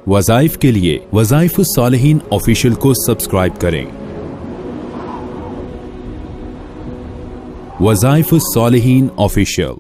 وظائف کے لیے وظائف الصالحین آفیشیل کو سبسکرائب کریں۔ وظائف الصالحین آفیشیل۔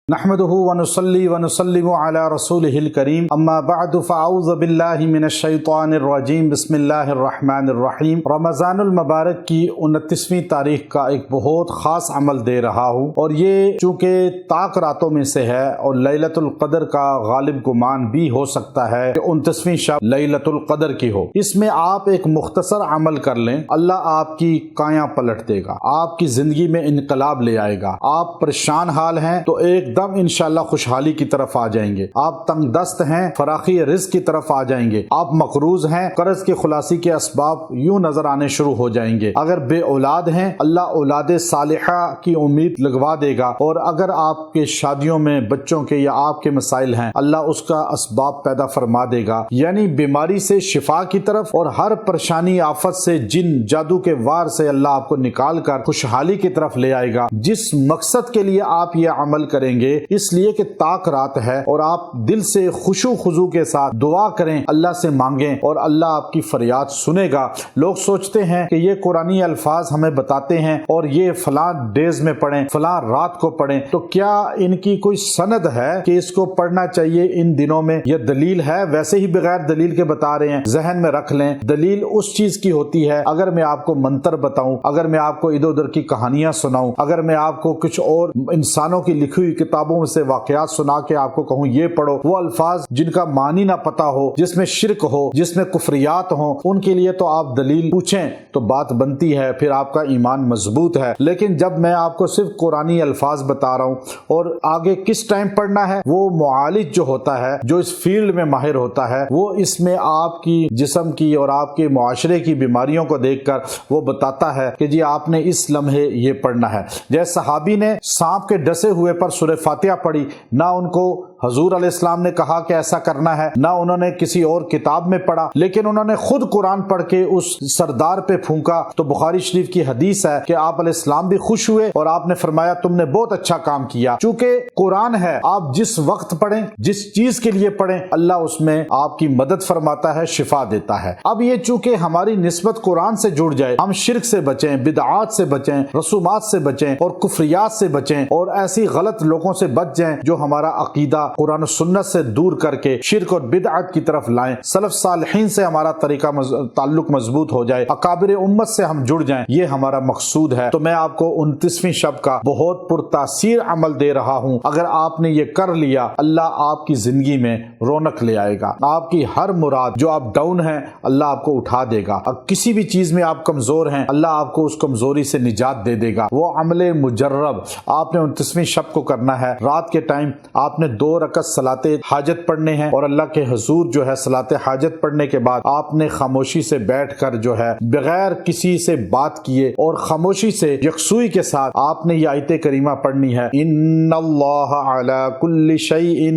نحمده ونصلي ونسلم على رسوله الكريم اما بعد فاعوذ باللہ من الشیطان الرجیم بسم اللہ الرحمن الرحیم۔ رمضان المبارک کی 29ویں تاریخ کا ایک بہت خاص عمل دے رہا ہوں، اور یہ چونکہ طاق راتوں میں سے ہے اور لیلۃ القدر کا غالب گمان بھی ہو سکتا ہے کہ 29ویں شب لیلۃ القدر کی ہو۔ اس میں آپ ایک مختصر عمل کر لیں، اللہ آپ کی کایاں پلٹ دے گا، آپ کی زندگی میں انقلاب لے آئے گا۔ آپ پریشان حال ہیں تو ایک دم انشاءاللہ خوشحالی کی طرف آ جائیں گے۔ آپ تنگ دست ہیں، فراخی رزق کی طرف آ جائیں گے۔ آپ مقروض ہیں، قرض کی خلاصی کے اسباب یوں نظر آنے شروع ہو جائیں گے۔ اگر بے اولاد ہیں، اللہ اولاد صالحہ کی امید لگوا دے گا، اور اگر آپ کے شادیوں میں بچوں کے یا آپ کے مسائل ہیں، اللہ اس کا اسباب پیدا فرما دے گا، یعنی بیماری سے شفا کی طرف اور ہر پریشانی آفت سے جن جادو کے وار سے اللہ آپ کو نکال کر خوشحالی کی طرف لے آئے گا۔ جس مقصد کے لیے آپ یہ عمل کریں گے، اس لیے کہ طاق رات ہے، اور آپ دل سے خشوع خضوع کے ساتھ دعا کریں، اللہ سے مانگیں، اور اللہ آپ کی فریاد سنے گا۔ لوگ سوچتے ہیں کہ یہ قرآنی الفاظ ہمیں بتاتے ہیں اور یہ فلاں ڈیز میں پڑھیں، فلاں رات کو پڑھیں، تو کیا ان کی کوئی سند ہے کہ اس کو پڑھنا چاہیے ان دنوں میں؟ یہ دلیل ہے؟ ویسے ہی بغیر دلیل کے بتا رہے ہیں، ذہن میں رکھ لیں۔ دلیل اس چیز کی ہوتی ہے، اگر میں آپ کو منتر بتاؤں، اگر میں آپ کو ادھر ادھر کی کہانیاں سناؤں، اگر میں آپ کو کچھ اور انسانوں کی لکھی ہوئی کتابوں سے واقعات سنا کے آپ کو کہوں یہ پڑھو، وہ الفاظ جن کا معنی نہ پتا ہو، جس میں شرک ہو، جس میں کفریات ہوں، ان کے لیے تو آپ دلیل پوچھیں تو بات بنتی ہے، پھر آپ کا ایمان مضبوط ہے۔ لیکن جب میں آپ کو صرف قرآنی الفاظ بتا رہا ہوں، اور آگے کس ٹائم پڑھنا ہے، وہ معالج جو ہوتا ہے، جو اس فیلڈ میں ماہر ہوتا ہے، وہ اس میں آپ کی جسم کی اور آپ کے معاشرے کی بیماریوں کو دیکھ کر وہ بتاتا ہے کہ جی آپ نے اس لمحے یہ پڑھنا ہے۔ جیسے صحابی نے سانپ کے ڈسے ہوئے پر سورہ فاتحہ پڑھی، نہ ان کو حضور علیہ السلام نے کہا کہ ایسا کرنا ہے، نہ انہوں نے کسی اور کتاب میں پڑھا، لیکن انہوں نے خود قرآن پڑھ کے اس سردار پہ پھونکا۔ تو بخاری شریف کی حدیث ہے کہ آپ علیہ السلام بھی خوش ہوئے اور آپ نے فرمایا تم نے بہت اچھا کام کیا۔ چونکہ قرآن ہے، آپ جس وقت پڑھیں، جس چیز کے لیے پڑھیں، اللہ اس میں آپ کی مدد فرماتا ہے، شفا دیتا ہے۔ اب یہ چونکہ ہماری نسبت قرآن سے جڑ جائے، ہم شرک سے بچیں، بدعات سے بچیں، رسومات سے بچیں، اور کفریات سے بچیں، اور ایسی غلط لوگوں سے بچ جائیں جو ہمارا عقیدہ قرآن و سنت سے دور کر کے شرک اور بدعت کی طرف لائیں، سلف صالحین سے ہمارا طریقہ تعلق مضبوط ہو جائے، اکابر امت سے ہم جڑ جائیں، یہ ہمارا مقصود ہے۔ تو میں آپ کو 29ویں شب کا بہت پرتاثیر عمل دے رہا ہوں، اگر آپ نے یہ کر لیا، اللہ آپ کی زندگی میں رونق لے آئے گا۔ آپ کی ہر مراد، جو آپ ڈاؤن ہیں، اللہ آپ کو اٹھا دے گا۔ اب کسی بھی چیز میں آپ کمزور ہیں، اللہ آپ کو اس کمزوری سے نجات دے دے گا۔ وہ عمل مجرب آپ نے 29ویں شب کو کرنا ہے۔ رات کے ٹائم آپ نے 2 رکعت صلاۃ حاجت پڑھنے ہیں، اور اللہ کے حضور جو ہے صلاۃ حاجت پڑھنے کے بعد آپ نے خاموشی سے بیٹھ کر جو ہے بغیر کسی سے بات کیے اور خاموشی سے یکسوئی کے ساتھ آپ نے یہ آیت کریمہ پڑھنی ہے، ان اللہ علی کل شیء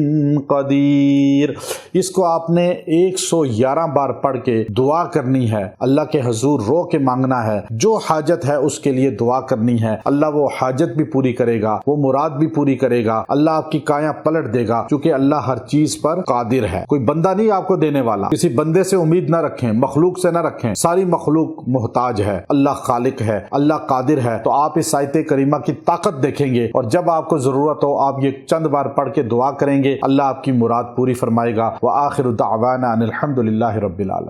قدیر۔ اس کو آپ نے 111 بار پڑھ کے دعا کرنی ہے، اللہ کے حضور رو کے مانگنا ہے، جو حاجت ہے اس کے لیے دعا کرنی ہے، اللہ وہ حاجت بھی پوری کرے گا، وہ مراد بھی پوری کرے گا، اللہ آپ کی کایاں پلٹ دے گا، کیونکہ اللہ ہر چیز پر قادر ہے۔ کوئی بندہ نہیں آپ کو دینے والا، کسی بندے سے امید نہ رکھیں، مخلوق سے نہ رکھیں، ساری مخلوق محتاج ہے، اللہ خالق ہے، اللہ قادر ہے۔ تو آپ اس آیت کریمہ کی طاقت دیکھیں گے، اور جب آپ کو ضرورت ہو آپ یہ چند بار پڑھ کے دعا کریں گے، اللہ آپ کی مراد پوری فرمائے گا۔ وآخر دعوانا ان الحمد للہ رب العالمین۔